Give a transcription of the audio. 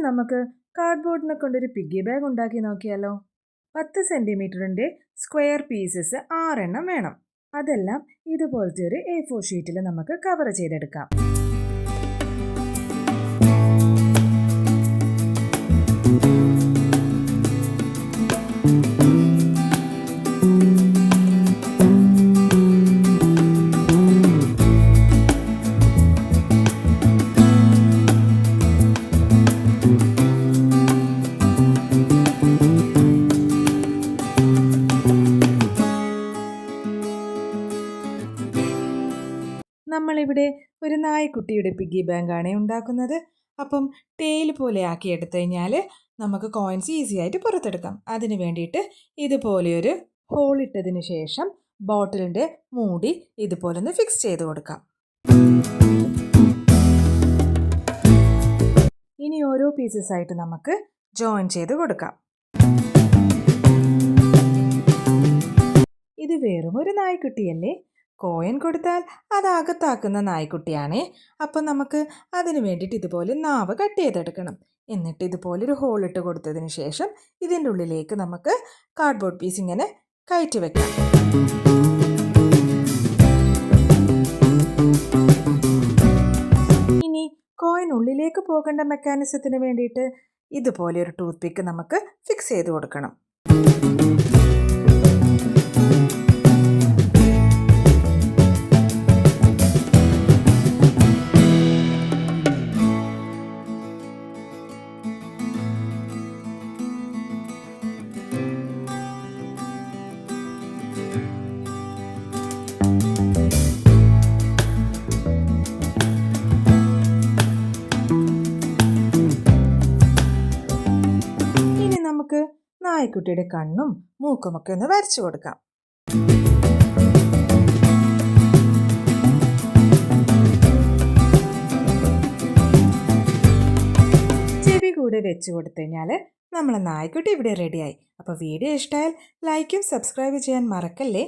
നമുക്ക് കാർഡ്ബോർഡിനെ കൊണ്ടൊരു piggy bag ഉണ്ടാക്കി നോക്കിയാലോ? 10 സെൻറ്റിമീറ്ററിൻ്റെ സ്ക്വയർ പീസസ് 6 എണ്ണം വേണം. അതെല്ലാം ഇതുപോലത്തെ ഒരു A4 ഷീറ്റിൽ നമുക്ക് കവർ ചെയ്തെടുക്കാം. നമ്മളിവിടെ ഒരു നായ്ക്കുട്ടിയുടെ പിഗ്ഗി ബാങ്കാണ് ഉണ്ടാക്കുന്നത്. അപ്പം ടെയിൽ പോലെ ആക്കി എടുത്തു കഴിഞ്ഞാൽ നമുക്ക് കോയിൻസ് ഈസി ആയിട്ട് പുറത്തെടുക്കാം. അതിന് വേണ്ടിയിട്ട് ഇതുപോലെയൊരു ഹോൾ ഇട്ടതിന് ശേഷം ബോട്ടിലിൻ്റെ മൂടി ഇതുപോലെ ഒന്ന് ഫിക്സ് ചെയ്ത് കൊടുക്കാം. ഇനി ഓരോ പീസസ് ആയിട്ട് നമുക്ക് ജോയിൻ ചെയ്ത് കൊടുക്കാം. ഇത് വെറും ഒരു നായ്ക്കുട്ടിയല്ലേ? കോയിൻ കൊടുത്താൽ അത് അകത്താക്കുന്ന നായ്ക്കുട്ടിയാണേ. അപ്പം നമുക്ക് അതിന് വേണ്ടിയിട്ട് ഇതുപോലെ നാവ് കട്ട് ചെയ്തെടുക്കണം. എന്നിട്ട് ഇതുപോലൊരു ഹോളിട്ട് കൊടുത്തതിന് ശേഷം ഇതിൻ്റെ ഉള്ളിലേക്ക് നമുക്ക് കാർഡ്ബോർഡ് പീസ് ഇങ്ങനെ കയറ്റി വെക്കാം. ഇനി കോയിൻ ഉള്ളിലേക്ക് പോകേണ്ട മെക്കാനിസത്തിന് വേണ്ടിയിട്ട് ഇതുപോലെ ഒരു ടൂത്ത് പിക്ക് നമുക്ക് ഫിക്സ് ചെയ്ത് കൊടുക്കണം. നമുക്ക് നായ്ക്കുട്ടിയുടെ കണ്ണും മൂക്കുമൊക്കെ ഒന്ന് വരച്ചു കൊടുക്കാം. ചെവി കൂടെ വെച്ച് കൊടുത്തു കഴിഞ്ഞാൽ നമ്മളെ നായ്ക്കുട്ടി ഇവിടെ റെഡിയായി. അപ്പോൾ വീഡിയോ ഇഷ്ടമായാൽ ലൈക്കും സബ്സ്ക്രൈബ് ചെയ്യാൻ മറക്കല്ലേ.